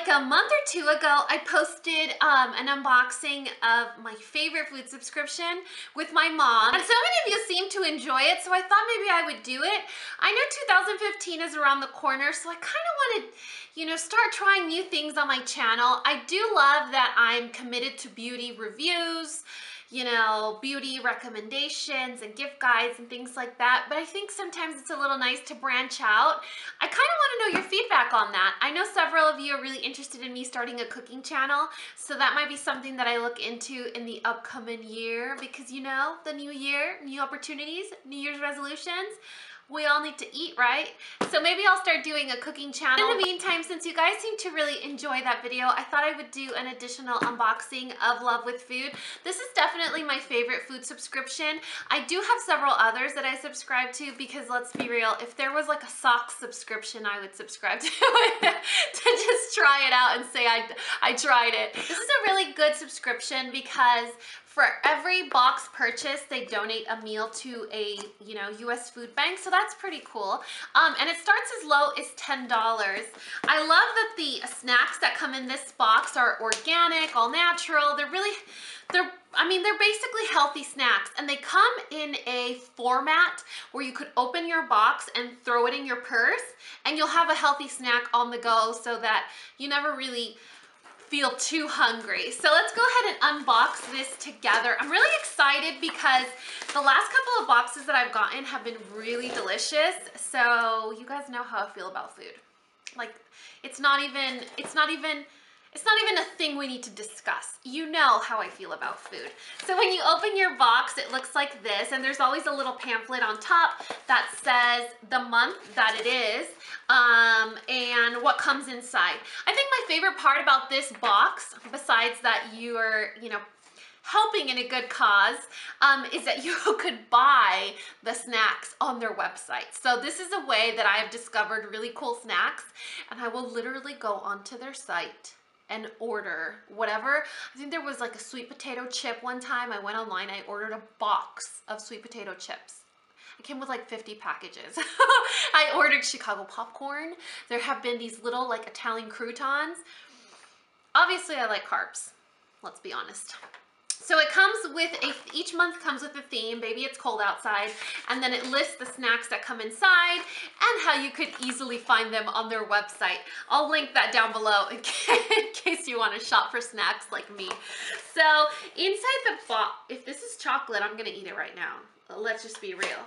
like a month or two ago, I posted an unboxing of my favorite food subscription with my mom. And so many of you seem to enjoy it, so I thought maybe I would do it. I know 2015 is around the corner, so I kind of want to, start trying new things on my channel. I do love that I'm committed to beauty reviews, beauty recommendations and gift guides and things like that. But I think sometimes it's a little nice to branch out. I kind of want to know your feedback on that. I know several of you are really interested in me starting a cooking channel, so that might be something that I look into in the upcoming year because, the new year, new opportunities, New Year's resolutions. We all need to eat, right? So maybe I'll start doing a cooking channel. In the meantime, since you guys seem to really enjoy that video, I thought I would do an additional unboxing of Love with Food. This is definitely my favorite food subscription. I do have several others that I subscribe to because let's be real, if there was like a sock subscription, I would subscribe to it to just try it out and say I tried it. This is a really good subscription because for every box purchase, they donate a meal to a, U.S. food bank, so that's pretty cool. And it starts as low as $10. I love that the snacks that come in this box are organic, all natural. They're basically healthy snacks, and they come in a format where you could open your box and throw it in your purse, and you'll have a healthy snack on the go so that you never really feel too hungry. So let's go ahead and unbox this together. I'm really excited because the last couple of boxes that I've gotten have been really delicious. So you guys know how I feel about food. Like it's not even a thing we need to discuss. You know how I feel about food. So when you open your box, it looks like this, and there's always a little pamphlet on top that says the month that it is, and what comes inside. I think my favorite part about this box, besides that you are, helping in a good cause, is that you could buy the snacks on their website. So this is a way that I have discovered really cool snacks, and I will literally go onto their site and order whatever. I think there was like a sweet potato chip one time. I went online, I ordered a box of sweet potato chips. It came with like 50 packages. I ordered Chicago popcorn. There have been these little like Italian croutons. Obviously I like carbs, let's be honest. So it comes with each month comes with a theme. Baby, it's cold outside. And then it lists the snacks that come inside and how you could easily find them on their website. I'll link that down below in case you want to shop for snacks like me. So inside the box, if this is chocolate, I'm going to eat it right now. Let's just be real.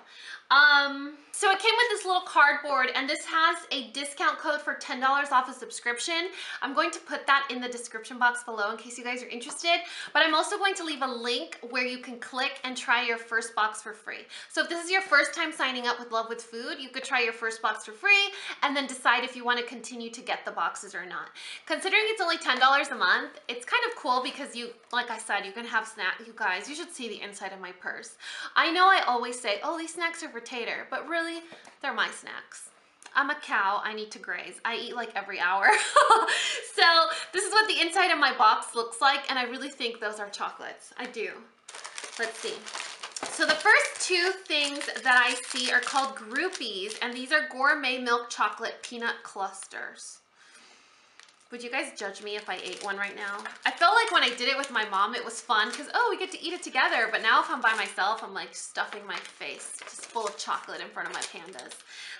So it came with this little cardboard, and this has a discount code for $10 off a subscription. I'm going to put that in the description box below in case you guys are interested, but I'm also going to leave a link where you can click and try your first box for free. So if this is your first time signing up with Love with Food, you could try your first box for free and then decide if you want to continue to get the boxes or not. Considering it's only $10 a month, it's kind of cool because like I said, you can have snacks. You guys, you should see the inside of my purse. I know I always say, oh, these snacks are for Tater, but really, they're my snacks. I'm a cow, I need to graze. I eat like every hour. So this is what the inside of my box looks like, and I really think those are chocolates. I do. Let's see. So the first two things that I see are called groupies, and these are gourmet milk chocolate peanut clusters. Would you guys judge me if I ate one right now? I felt like when I did it with my mom, it was fun because, oh, we get to eat it together. But now if I'm by myself, I'm like stuffing my face just full of chocolate in front of my pandas.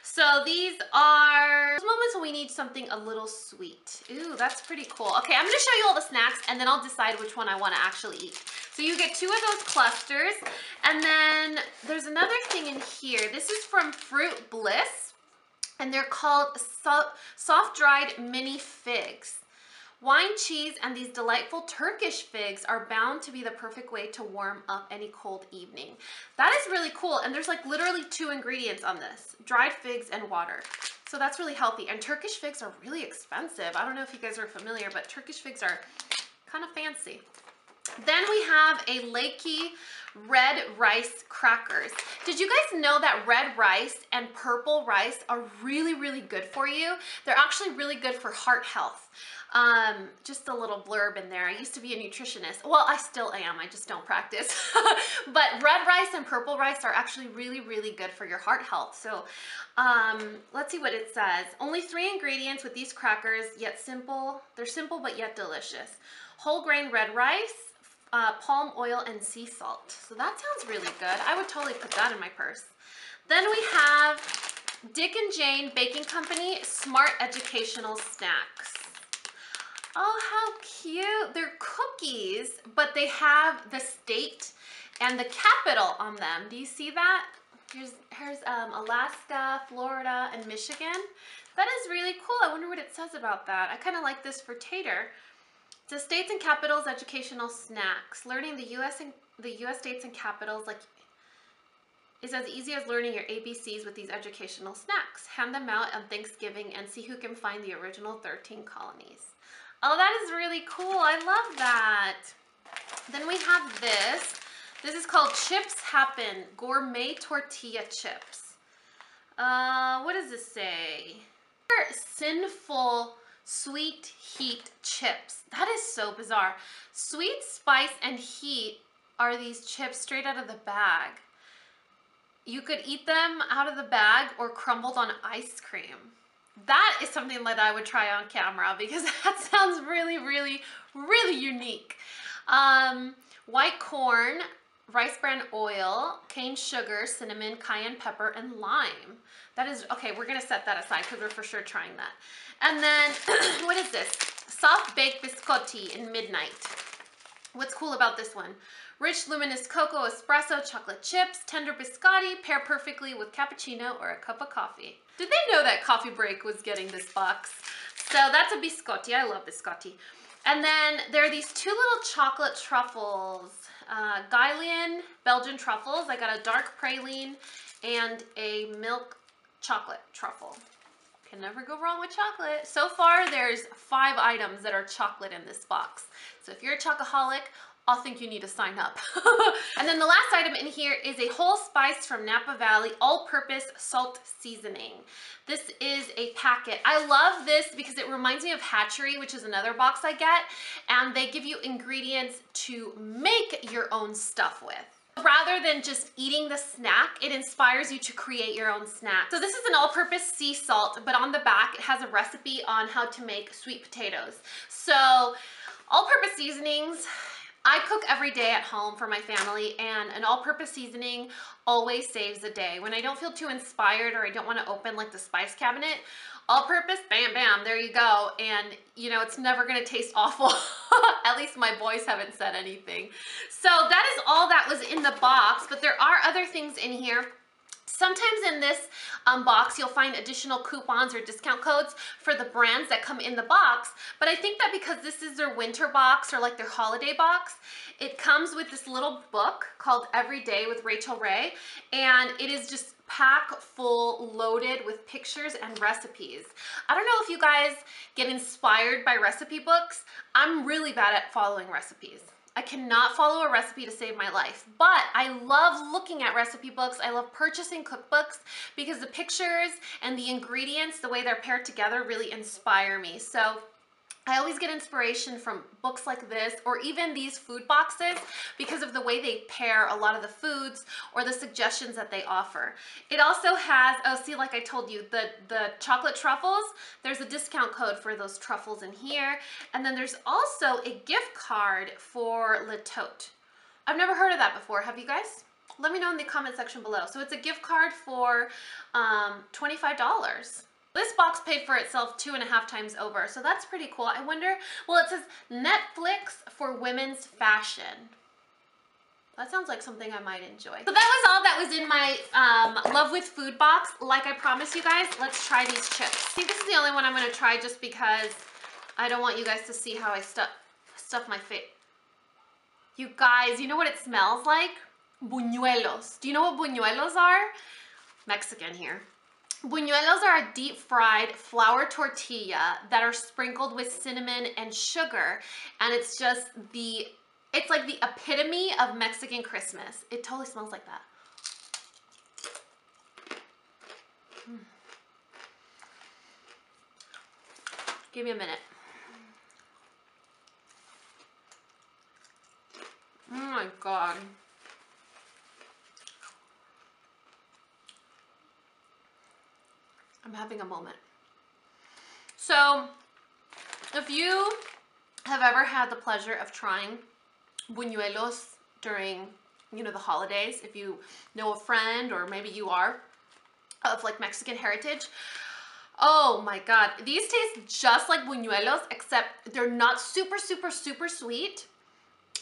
So these are those moments when we need something a little sweet. Ooh, that's pretty cool. Okay, I'm gonna show you all the snacks and then I'll decide which one I wanna actually eat. So you get two of those clusters, and then there's another thing in here. This is from Fruit Bliss. And they're called soft-dried mini figs. Wine, cheese, and these delightful Turkish figs are bound to be the perfect way to warm up any cold evening. That is really cool, and there's like literally 2 ingredients on this, dried figs and water. So that's really healthy, and Turkish figs are really expensive. I don't know if you guys are familiar, but Turkish figs are kind of fancy. Then we have a Lakey red rice crackers. Did you guys know that red rice and purple rice are really, really good for you? They're actually really good for heart health. Just a little blurb in there. I used to be a nutritionist. Well, I still am. I just don't practice. But red rice and purple rice are actually really, really good for your heart health. So let's see what it says. Only 3 ingredients with these crackers, yet simple. They're simple but yet delicious. Whole grain red rice, palm oil, and sea salt. So that sounds really good. I would totally put that in my purse. Then we have Dick and Jane Baking Company Smart Educational Snacks. Oh, how cute. They're cookies, but they have the state and the capital on them. Do you see that? Here's Alaska, Florida, and Michigan. That is really cool. I wonder what it says about that. I kind of like this for Tater. It says states and capitals educational snacks. Learning the U.S. states and capitals is as easy as learning your ABCs with these educational snacks. Hand them out on Thanksgiving and see who can find the original 13 colonies. Oh, that is really cool. I love that. Then we have this. This is called Chips Happen Gourmet Tortilla Chips. What does this say? Sinful sweet heat chips. That is so bizarre. Sweet, spice, and heat are these chips straight out of the bag. You could eat them out of the bag or crumbled on ice cream. That is something that I would try on camera because that sounds really, really, really unique. White corn, rice bran oil, cane sugar, cinnamon, cayenne pepper, and lime. That is, okay, we're gonna set that aside because we're for sure trying that. And then, what is this? Soft baked biscotti in midnight. What's cool about this one? Rich, luminous cocoa, espresso, chocolate chips, tender biscotti, pair perfectly with cappuccino or a cup of coffee. Did they know that Coffee Break was getting this box? So that's a biscotti. I love biscotti. And then there are these 2 little chocolate truffles. Guylian Belgian truffles. I got a dark praline and a milk chocolate truffle. Can never go wrong with chocolate. So far, there's 5 items that are chocolate in this box. So if you're a chocoholic, I'll think you need to sign up. And then the last item in here is a whole spice from Napa Valley all-purpose salt seasoning. This is a packet. I love this because it reminds me of Hatchery, which is another box I get, and they give you ingredients to make your own stuff with. Rather than just eating the snack, it inspires you to create your own snack. So this is an all-purpose sea salt, but on the back it has a recipe on how to make sweet potatoes. So all-purpose seasonings, I cook every day at home for my family, and an all-purpose seasoning always saves the day. When I don't feel too inspired or I don't want to open like the spice cabinet, all-purpose, bam, bam, there you go. And you know, it's never going to taste awful. At least my boys haven't said anything. So that is all that was in the box, but there are other things in here. Sometimes in this box, you'll find additional coupons or discount codes for the brands that come in the box. But I think that because this is their winter box or like their holiday box, it comes with this little book called Every Day with Rachel Ray. And it is just pack full, loaded with pictures and recipes. I don't know if you guys get inspired by recipe books. I'm really bad at following recipes. I cannot follow a recipe to save my life, but I love looking at recipe books. I love purchasing cookbooks because the pictures and the ingredients, the way they're paired together, really inspire me. So I always get inspiration from books like this or even these food boxes because of the way they pair a lot of the foods or the suggestions that they offer. It also has, oh, see, like I told you, the chocolate truffles, there's a discount code for those truffles in here. And then there's also a gift card for Le Tote. I've never heard of that before. Have you guys? Let me know in the comment section below. So it's a gift card for $25. This box paid for itself 2.5 times over, so that's pretty cool. I wonder, well, it says Netflix for women's fashion. That sounds like something I might enjoy. So that was all that was in my Love with Food box. Like I promised you guys, let's try these chips. I think this is the only one I'm gonna try just because I don't want you guys to see how I stuff my face. You guys, you know what it smells like? Buñuelos. Do you know what buñuelos are? Mexican here. Buñuelos are a deep fried flour tortilla that are sprinkled with cinnamon and sugar, and it's just it's like the epitome of Mexican Christmas. It totally smells like that. Give me a minute. Oh my God. I'm having a moment. So, if you have ever had the pleasure of trying buñuelos during, you know, the holidays, if you know a friend or maybe you are of like Mexican heritage, oh my God, these taste just like buñuelos, except they're not super sweet,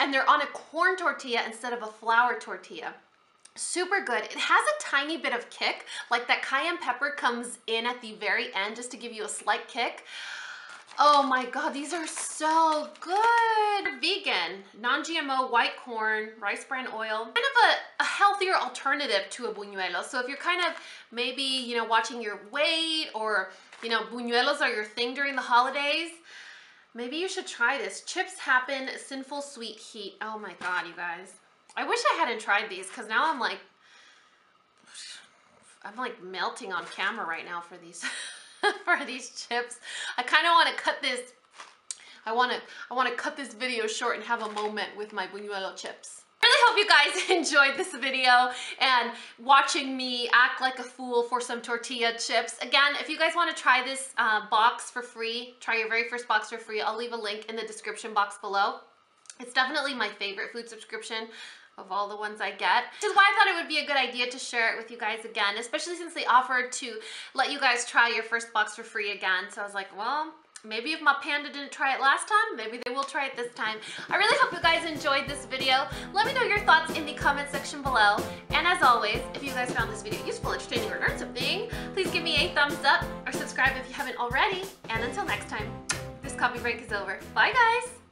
and they're on a corn tortilla instead of a flour tortilla. Super good. It has a tiny bit of kick, like that cayenne pepper comes in at the very end just to give you a slight kick. Oh my God, these are so good. Vegan, non-GMO, white corn, rice bran oil. Kind of a healthier alternative to a buñuelo. So if you're kind of maybe, you know, watching your weight, or, you know, buñuelos are your thing during the holidays, maybe you should try this. Chips happen, sinful sweet heat. Oh my God, you guys. I wish I hadn't tried these, because now I'm like melting on camera right now for these for these chips. I kind of want to cut this. I want to cut this video short and have a moment with my buñuelo chips. I really hope you guys enjoyed this video and watching me act like a fool for some tortilla chips. Again, if you guys want to try this box for free, try your very first box for free, I'll leave a link in the description box below. It's definitely my favorite food subscription of all the ones I get. Which is why I thought it would be a good idea to share it with you guys again, especially since they offered to let you guys try your first box for free again. So I was like, well, maybe if my panda didn't try it last time, maybe they will try it this time. I really hope you guys enjoyed this video. Let me know your thoughts in the comment section below. And as always, if you guys found this video useful, entertaining, or learned something, please give me a thumbs up or subscribe if you haven't already. And until next time, this coffee break is over. Bye guys!